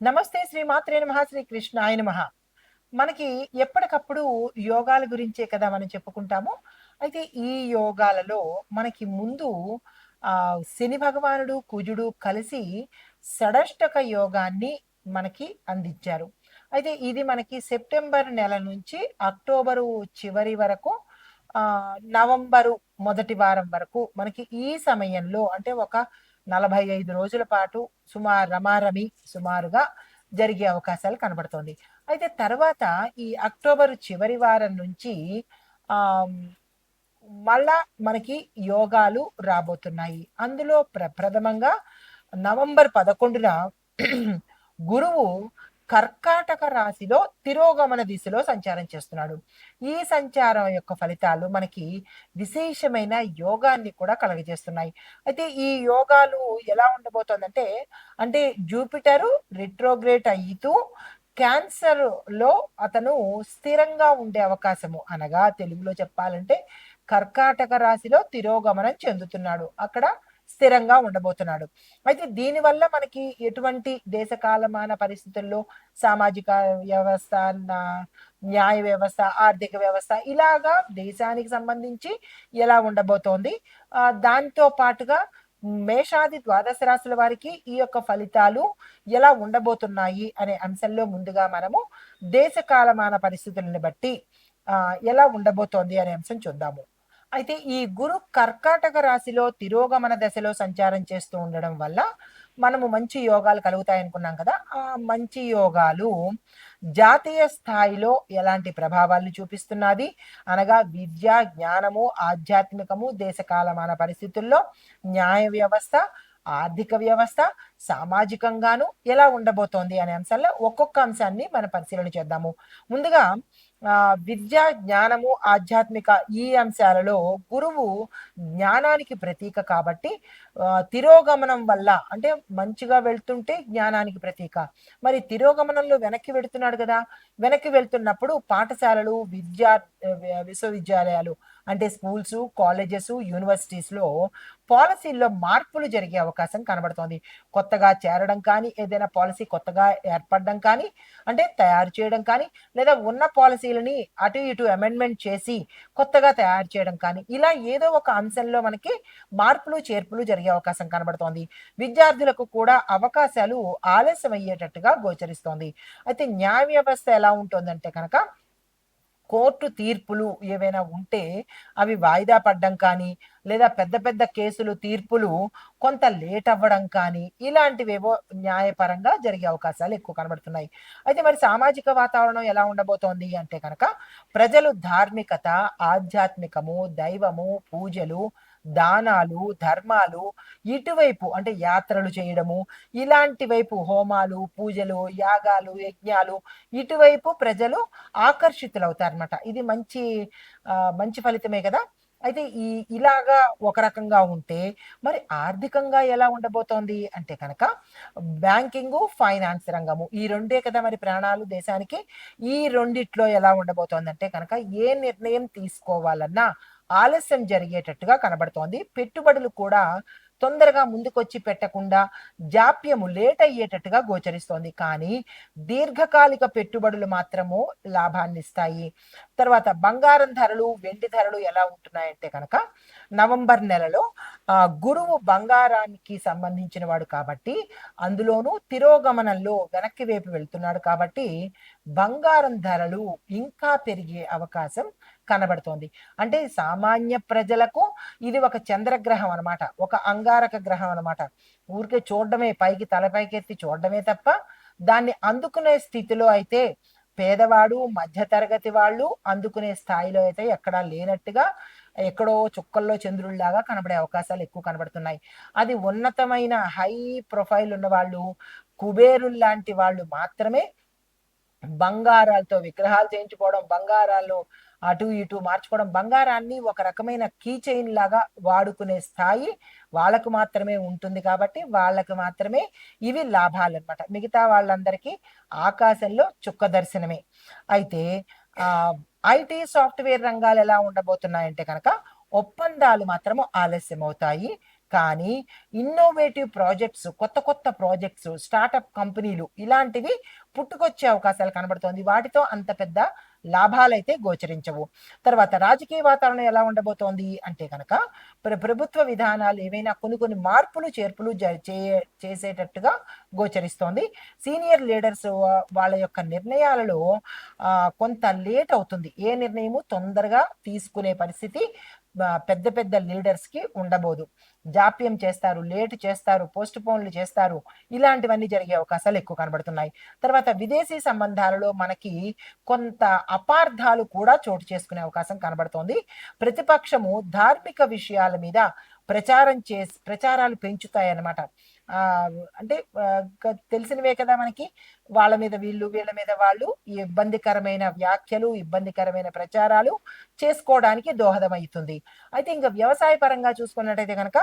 నమస్తే శ్రీ మాత్రే నమః శ్రీ కృష్ణాయ నమః. మనకి ఎప్పటికప్పుడు యోగాల గురించే కదా మనం చెప్పుకుంటాము. అయితే ఈ యోగాలలో మనకి ముందు శని భగవానుడు, కుజుడు కలిసి షడష్టక యోగాన్ని మనకి అందించారు. అయితే ఇది మనకి సెప్టెంబర్ నెల నుంచి అక్టోబరు చివరి వరకు నవంబరు మొదటి వారం వరకు మనకి ఈ సమయంలో అంటే ఒక 45 రోజుల పాటు రమారమి సుమారుగా జరిగే అవకాశాలు కనబడుతోంది. అయితే తర్వాత ఈ అక్టోబర్ చివరి వారం నుంచి ఆహ్, మళ్ళా మనకి యోగాలు రాబోతున్నాయి. అందులో ప్రప్రథమంగా నవంబర్ 11న గురువు కర్కాటక రాశిలో తిరోగమన దిశలో సంచారం చేస్తున్నాడు. ఈ సంచారం యొక్క ఫలితాలు మనకి విశేషమైన యోగాన్ని కూడా కలుగజేస్తున్నాయి. అయితే ఈ యోగాలు ఎలా ఉండబోతోందంటే, అంటే జూపిటరు రెట్రోగ్రేడ్ అయితూ క్యాన్సర్‌లో అతను స్థిరంగా ఉండే అవకాశము. అనగా తెలుగులో చెప్పాలంటే కర్కాటక రాశిలో తిరోగమనం చెందుతున్నాడు. అక్కడ స్థిరంగా ఉండబోతున్నాడు. అయితే దీనివల్ల మనకి ఎటువంటి దేశ కాలమాన పరిస్థితుల్లో సామాజిక వ్యవస్థ, నా న్యాయ వ్యవస్థ, ఆర్థిక వ్యవస్థ ఇలాగా దేశానికి సంబంధించి ఎలా ఉండబోతోంది. దాంతో పాటుగా మేషాది ద్వాదశ రాశుల వారికి ఈ యొక్క ఫలితాలు ఎలా ఉండబోతున్నాయి అనే అంశంలో ముందుగా మనము దేశ కాలమాన పరిస్థితులను బట్టి ఎలా ఉండబోతోంది అనే అంశం చూద్దాము. అయితే ఈ గురు కర్కాటక రాశిలో తిరోగమన దశలో సంచారం చేస్తూ ఉండడం వల్ల మనము మంచి యోగాలు కలుగుతాయనుకున్నాం కదా! ఆ మంచి యోగాలు జాతీయ స్థాయిలో ఎలాంటి ప్రభావాలను చూపిస్తున్నది? అనగా విద్య, జ్ఞానము, ఆధ్యాత్మికము, దేశ కాలమాన పరిస్థితుల్లో న్యాయ వ్యవస్థ, ఆర్థిక వ్యవస్థ, సామాజికంగాను ఎలా ఉండబోతోంది అనే అంశాల్లో ఒక్కొక్క అంశాన్ని మనం పరిశీలన చేద్దాము. ముందుగా విద్య, జ్ఞానము, ఆధ్యాత్మిక ఈ అంశాలలో గురువు జ్ఞానానికి ప్రతీక కాబట్టి తిరోగమనం వల్ల అంటే మంచిగా వెళ్తుంటే జ్ఞానానికి ప్రతీక. మరి తిరోగమనంలో వెనక్కి వెడుతున్నాడు గదా! వెనక్కి వెళ్తున్నప్పుడు పాఠశాలలు, విశ్వవిద్యాలయాలు అంటే స్కూల్సు, కాలేజెసు, యూనివర్సిటీస్‌లో పాలిసీల్లో మార్పులు జరిగే అవకాశం కనబడుతోంది. కొత్తగా చేరడం కానీ, ఏదైనా పాలిసీ కొత్తగా ఏర్పడడం కానీ, అంటే తయారు చేయడం కానీ, లేదా ఉన్న పాలిసీలని అటు ఇటు అమెండ్మెంట్ చేసి కొత్తగా తయారు చేయడం కానీ, ఇలా ఏదో ఒక అంశంలో మనకి మార్పులు, చేర్పులు జరిగే అవకాశం కనబడుతోంది. విద్యార్థులకు కూడా అవకాశాలు ఆలస్యం అయ్యేటట్టుగా గోచరిస్తోంది. అయితే న్యాయ వ్యవస్థ ఎలా ఉంటుందంటే కనుక కోర్టు తీర్పులు ఏవైనా ఉంటే అవి వాయిదా పడ్డం కానీ, లేదా పెద్ద పెద్ద కేసులు, తీర్పులు కొంత లేట్ అవ్వడం కానీ, ఇలాంటివేవో న్యాయపరంగా జరిగే అవకాశాలు ఎక్కువ కనబడుతున్నాయి. అయితే మరి సామాజిక వాతావరణం ఎలా ఉండబోతోంది అంటే కనుక, ప్రజలు ధార్మికత, ఆధ్యాత్మికము, దైవము, పూజలు, దానాలు, ధర్మాలు ఇటువైపు అంటే యాత్రలు చేయడము, ఇలాంటి వైపు హోమాలు, పూజలు, యాగాలు, యజ్ఞాలు ఇటువైపు ప్రజలు ఆకర్షితులవుతారనమాట. ఇది మంచి ఫలితమే కదా! అయితే ఇలాగా ఒక రకంగా ఉంటే, మరి ఆర్థికంగా ఎలా ఉండబోతోంది అంటే కనుక, బ్యాంకింగు, ఫైనాన్స్ రంగము ఈ రెండే కదా మరి ప్రాణాలు దేశానికి. ఈ రెండిట్లో ఎలా ఉండబోతోందంటే కనుక, ఏ నిర్ణయం తీసుకోవాలన్నా ఆలస్యం జరిగేటట్టుగా కనబడుతోంది. పెట్టుబడులు కూడా తొందరగా ముందుకొచ్చి పెట్టకుండా జాప్యము లేట్ అయ్యేటట్టుగా గోచరిస్తోంది. కానీ దీర్ఘకాలిక పెట్టుబడులు మాత్రము లాభాన్నిస్తాయి. తర్వాత బంగారం ధరలు, వెండి ధరలు ఎలా ఉంటున్నాయంటే కనుక నవంబర్ నెలలో గురువు బంగారానికి సంబంధించిన వాడు కాబట్టి అందులోనూ తిరోగమనంలో వెనక్కి వైపు వెళ్తున్నాడు కాబట్టి బంగారం ధరలు ఇంకా పెరిగే అవకాశం కనబడుతోంది. అంటే సామాన్య ప్రజలకు ఇది ఒక చంద్రగ్రహం అనమాట. ఒక అంగారక గ్రహం అనమాట. ఊరికే చూడడమే పైకి తల పైకెత్తి చూడడమే తప్ప దాన్ని అందుకునే స్థితిలో అయితే పేదవాడు, మధ్యతరగతి వాళ్ళు అందుకునే స్థాయిలో అయితే ఎక్కడా లేనట్టుగా ఎక్కడో చుక్కల్లో చంద్రుడిలాగా కనబడే అవకాశాలు ఎక్కువ కనబడుతున్నాయి. అది ఉన్నతమైన హై ప్రొఫైల్ ఉన్నవాళ్ళు, కుబేరుల్లాంటి వాళ్ళు మాత్రమే బంగారాలతో విగ్రహాలు చేయించుకోవడం, బంగారాలు అటు ఇటు మార్చుకోవడం, బంగారాన్ని ఒక రకమైన కీ చైన్ లాగా వాడుకునే స్థాయి వాళ్ళకు మాత్రమే ఉంటుంది కాబట్టి, వాళ్ళకి మాత్రమే ఇవి లాభాలనమాట. మిగతా వాళ్ళందరికీ ఆకాశంలో చుక్క దర్శనమే. అయితే ఐటీ సాఫ్ట్‌వేర్ రంగాలు ఎలా ఉండబోతున్నాయంటే కనుక, ఒప్పందాలు మాత్రము ఆలస్యమవుతాయి. కానీ ఇన్నోవేటివ్ ప్రాజెక్ట్స్, కొత్త కొత్త ప్రాజెక్ట్స్, స్టార్టప్ కంపెనీలు ఇలాంటివి పుట్టుకొచ్చే అవకాశాలు కనబడుతోంది. వాటితో అంత పెద్ద లాభాలైతే గోచరించవు. తర్వాత రాజకీయ వాతావరణం ఎలా ఉండబోతోంది అంటే కనుక ప్రభుత్వ విధానాలు ఏవైనా కొన్ని మార్పులు చేర్పులు చేసేటట్టుగా గోచరిస్తోంది. సీనియర్ లీడర్స్ వాళ్ళ యొక్క నిర్ణయాలలో కొంత లేట్ అవుతుంది. ఏ నిర్ణయము తొందరగా తీసుకునే పరిస్థితి పెద్ద పెద్ద లీడర్స్కి ఉండబోదు. జాప్యం చేస్తారు, లేట్ చేస్తారు, పోస్ట్ పోన్లు చేస్తారు. ఇలాంటివన్నీ జరిగే అవకాశాలు ఎక్కువ కనబడుతున్నాయి. తర్వాత విదేశీ సంబంధాలలో మనకి కొంత అపార్థాలు కూడా చోటు చేసుకునే అవకాశం కనబడుతోంది. ప్రతిపక్షము ధార్మిక విషయాల మీద ప్రచారాలు పెంచుతాయన్నమాట. అంటే తెలిసినవే కదా మనకి, వాళ్ళ మీద వీళ్ళు, వీళ్ళ మీద వాళ్ళు ఇబ్బందికరమైన వ్యాఖ్యలు, ఇబ్బందికరమైన ప్రచారాలు చేసుకోవడానికి దోహదమవుతుంది. అయితే ఇంకా వ్యవసాయ పరంగా చూసుకున్నట్టయితే కనుక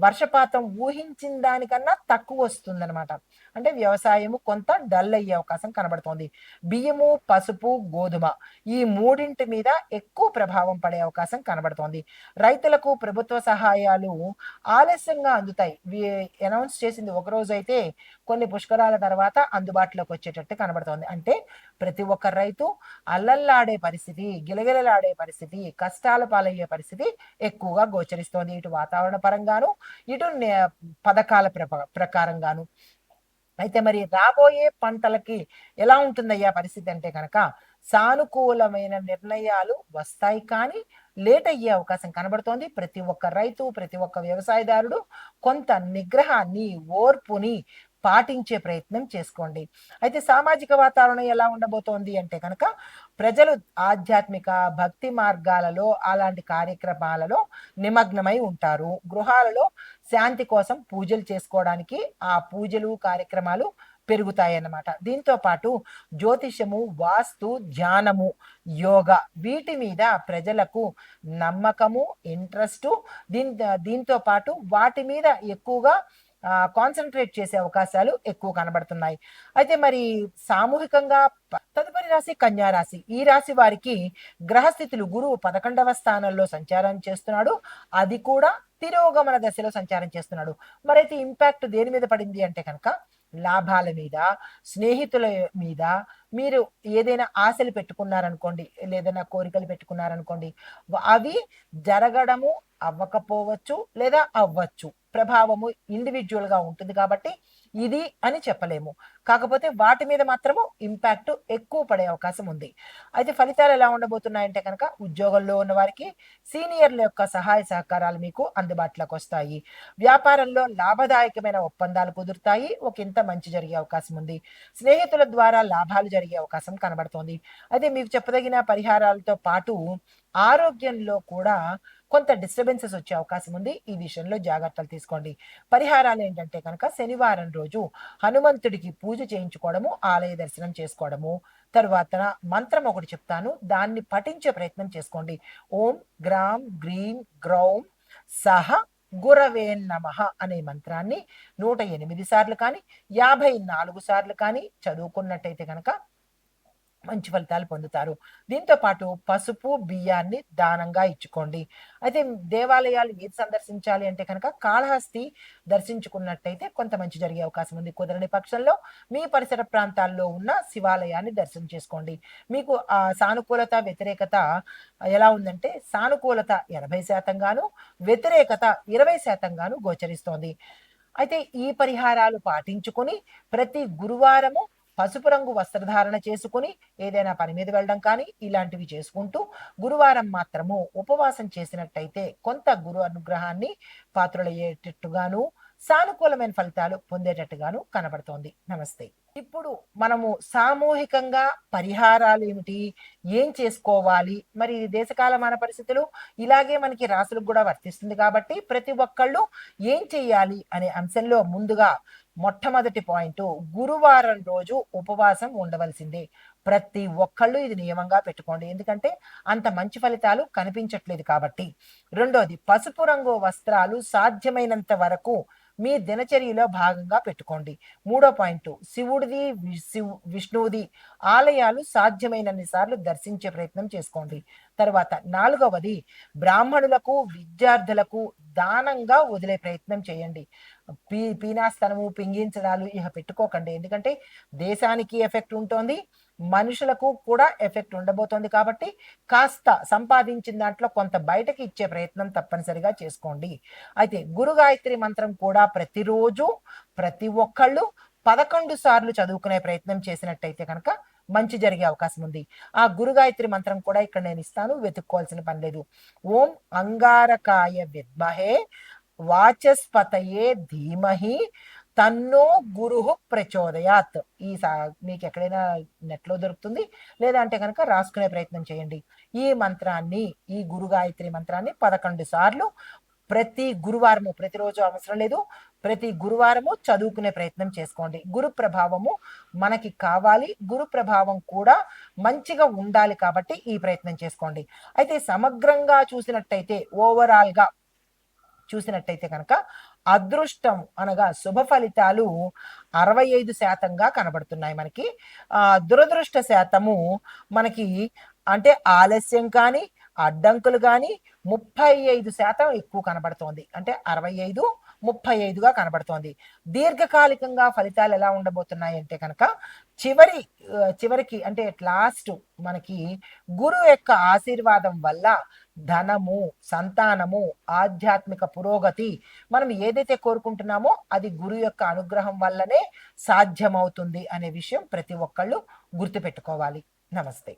వర్షపాతం ఊహించిన దానికన్నా తక్కువ వస్తుందన్నమాట. అంటే వ్యవసాయము కొంత డల్ అయ్యే అవకాశం కనబడుతోంది. బియ్యము, పసుపు, గోధుమ ఈ మూడింటి మీద ఎక్కువ ప్రభావం పడే అవకాశం కనబడుతోంది. రైతులకు ప్రభుత్వ సహాయాలు ఆలస్యంగా అందుతాయి. అనౌన్స్ చేసింది ఒక రోజు అయితే కొన్ని పుష్కరాల తర్వాత అందుబాటులోకి వచ్చేటట్టు కనబడుతోంది. అంటే ప్రతి ఒక్క రైతు అల్లల్లాడే పరిస్థితి, గిలగిలలాడే పరిస్థితి, కష్టాల పాలయ్యే పరిస్థితి ఎక్కువగా గోచరిస్తోంది. ఇటు వాతావరణ పరంగాను, ఇటు పథకాల ప్రకారంగాను. అయితే మరి రాబోయే పంటలకి ఎలా ఉంటుందయ్యా పరిస్థితి అంటే కనుక సానుకూలమైన నిర్ణయాలు వస్తాయి, కానీ లేట్ అయ్యే అవకాశం కనబడుతోంది. ప్రతి ఒక్క రైతు, ప్రతి ఒక్క వ్యవసాయదారుడు కొంత నిగ్రహాన్ని, ఓర్పుని పాటించే ప్రయత్నం చేసుకోండి. అయితే సామాజిక వాతావరణం ఎలా ఉండబోతోంది అంటే కనుక ప్రజలు ఆధ్యాత్మిక భక్తి మార్గాలలో అలాంటి కార్యక్రమాలలో నిమగ్నమై ఉంటారు. గృహాలలో శాంతి కోసం పూజలు చేసుకోవడానికి ఆ పూజలు కార్యక్రమాలు పెరుగుతాయన్నమాట. దీంతో పాటు జ్యోతిషము, వాస్తు, ధ్యానము, యోగా వీటి మీద ప్రజలకు నమ్మకము, ఇంట్రెస్టు, దీంతో పాటు వాటి మీద ఎక్కువగా కాన్సన్ట్రేట్ చేసే అవకాశాలు ఎక్కువ కనబడుతున్నాయి. అయితే మరి సామూహికంగా తదుపరి రాశి కన్యా రాశి. ఈ రాశి వారికి గ్రహస్థితులు గురువు 11వ స్థానంలో సంచారం చేస్తున్నాడు. అది కూడా తిరోగమన దశలో సంచారం చేస్తున్నాడు. మరైతే ఇంపాక్ట్ దేని మీద పడింది అంటే కనుక లాభాల మీద, స్నేహితుల మీద. మీరు ఏదైనా ఆశలు పెట్టుకున్నారనుకోండి, లేదైనా కోరికలు పెట్టుకున్నారనుకోండి, అవి జరగడము అవ్వకపోవచ్చు లేదా అవ్వచ్చు. ప్రభావము ఇండివిజువల్గా ఉంటుంది కాబట్టి ఇది అని చెప్పలేము. కాకపోతే వాటి మీద మాత్రము ఇంపాక్ట్ ఎక్కువ పడే అవకాశం ఉంది. అయితే ఫలితాలు ఎలా ఉండబోతున్నాయంటే కనుక ఉద్యోగంలో ఉన్న వారికి సీనియర్ల యొక్క సహాయ సహకారాలు మీకు అందుబాటులోకి వస్తాయి. వ్యాపారంలో లాభదాయకమైన ఒప్పందాలు కుదురుతాయి. ఇంత మంచి జరిగే అవకాశం ఉంది. స్నేహితుల ద్వారా లాభాలు జరిగే అవకాశం కనబడుతోంది. అయితే మీకు చెప్పదగిన పరిహారాలతో పాటు ఆరోగ్యంలో కూడా కొంత డిస్టర్బెన్సెస్ వచ్చే అవకాశం ఉంది. ఈ విషయంలో జాగ్రత్తలు తీసుకోండి. పరిహారాలు ఏంటంటే కనుక శనివారం రోజు హనుమంతుడికి పూజ చేయించుకోవడము, ఆలయ దర్శనం చేసుకోవడము, తర్వాత మంత్రం ఒకటి చెప్తాను, దాన్ని పఠించే ప్రయత్నం చేసుకోండి. ఓం గ్రాం గ్రీం గ్రౌం సహ గురవే నమః అనే మంత్రాన్ని 108 సార్లు కానీ 54 సార్లు కానీ చదువుకున్నట్టయితే కనుక మంచి ఫలితాలు పొందుతారు. దీంతో పాటు పసుపు, బియ్యాన్ని దానంగా ఇచ్చుకోండి. అయితే దేవాలయాలు ఏది సందర్శించాలి అంటే కనుక కాళహస్తి దర్శించుకున్నట్టయితే కొంత మంచి జరిగే అవకాశం ఉంది. కుదరని పక్షంలో మీ పరిసర ప్రాంతాల్లో ఉన్న శివాలయాన్ని దర్శనం చేసుకోండి. మీకు సానుకూలత, వ్యతిరేకత ఎలా ఉందంటే సానుకూలత 80% గాను, వ్యతిరేకత 20% గాను గోచరిస్తోంది. అయితే ఈ పరిహారాలు పాటించుకొని ప్రతి గురువారము పసుపు రంగు వస్త్రధారణ చేసుకుని ఏదైనా పని మీద వెళ్ళడం కానీ ఇలాంటివి చేసుకుంటూ గురువారం మాత్రము ఉపవాసం చేసినట్టయితే కొంత గురు అనుగ్రహాన్ని పాత్రలయ్యేటట్టుగాను, సానుకూలమైన ఫలితాలు పొందేటట్టుగాను కనబడుతోంది. నమస్తే. ఇప్పుడు మనము సామూహికంగా పరిహారాలు ఏమిటి, ఏం చేసుకోవాలి, మరి దేశకాలమాన పరిస్థితులు ఇలాగే మనకి రాసులకు కూడా వర్తిస్తుంది కాబట్టి ప్రతి ఒక్కళ్ళు ఏం చెయ్యాలి అనే అంశంలో ముందుగా మొట్టమొదటి పాయింట్, గురువారం రోజు ఉపవాసం ఉండవలసిందే. ప్రతి ఒక్కళ్ళు ఇది నియమంగా పెట్టుకోండి, ఎందుకంటే అంత మంచి ఫలితాలు కనిపించట్లేదు కాబట్టి. రెండోది, పసుపు రంగు వస్త్రాలు సాధ్యమైనంత వరకు మీ దినచర్యలో భాగంగా పెట్టుకోండి. మూడో పాయింట్, శివుడిది విష్ణువుది ఆలయాలు సాధ్యమైనన్ని సార్లు దర్శించే ప్రయత్నం చేసుకోండి. తర్వాత నాలుగవది, బ్రాహ్మణులకు విద్యార్థులకు దానంగా వదిలే ప్రయత్నం చేయండి. పీనాస్తనము పింగించడాలు ఇక పెట్టుకోకండి, ఎందుకంటే దేశానికి ఎఫెక్ట్ ఉంటుంది, మనుషులకు కూడా ఎఫెక్ట్ ఉండబోతోంది కాబట్టి కాస్త సంపాదించిన దాంట్లో కొంత బయటకి ఇచ్చే ప్రయత్నం తప్పనిసరిగా చేసుకోండి. అయితే గురు గాయత్రి మంత్రం కూడా ప్రతిరోజు ప్రతి ఒక్కళ్ళు 11 సార్లు చదువుకునే ప్రయత్నం చేసినట్టయితే కనుక మంచి జరిగే అవకాశం ఉంది. ఆ గురు గాయత్రి మంత్రం కూడా ఇక్కడ నేను ఇస్తాను, వెతుక్కోవాల్సిన పని లేదు. ఓం అంగారకాయ విద్మహే వాచస్పతయే ధీమహి తన్నో గురు ప్రచోదయాత్. మీకు ఎక్కడైనా నెట్లో దొరుకుతుంది, లేదా అంటే కనుక రాసుకునే ప్రయత్నం చేయండి. ఈ మంత్రాన్ని, ఈ గురు గాయత్రి మంత్రాన్ని 11 సార్లు ప్రతి గురువారము, ప్రతిరోజు అవసరం లేదు, ప్రతి గురువారము చదువుకునే ప్రయత్నం చేసుకోండి. గురు ప్రభావము మనకి కావాలి, గురు ప్రభావం కూడా మంచిగా ఉండాలి కాబట్టి ఈ ప్రయత్నం చేసుకోండి. అయితే సమగ్రంగా చూసినట్టయితే, ఓవరాల్గా చూసినట్టయితే కనుక అదృష్టం అనగా శుభ ఫలితాలు 65% కనబడుతున్నాయి మనకి. దురదృష్ట శాతము మనకి అంటే ఆలస్యం కానీ అడ్డంకులు కానీ 35% ఎక్కువ కనబడుతోంది. అంటే 65-35గా కనబడుతోంది. దీర్ఘకాలికంగా ఫలితాలు ఎలా ఉండబోతున్నాయి అంటే కనుక చివరికి అంటే లాస్ట్ మనకి గురు యొక్క ఆశీర్వాదం వల్ల ధనము, సంతానము, ఆధ్యాత్మిక పురోగతి, మనం ఏదైతే కోరుకుంటున్నామో అది గురు యొక్క అనుగ్రహం వల్లనే సాధ్యమవుతుంది అనే విషయం ప్రతి ఒక్కళ్ళు గుర్తుపెట్టుకోవాలి. నమస్తే.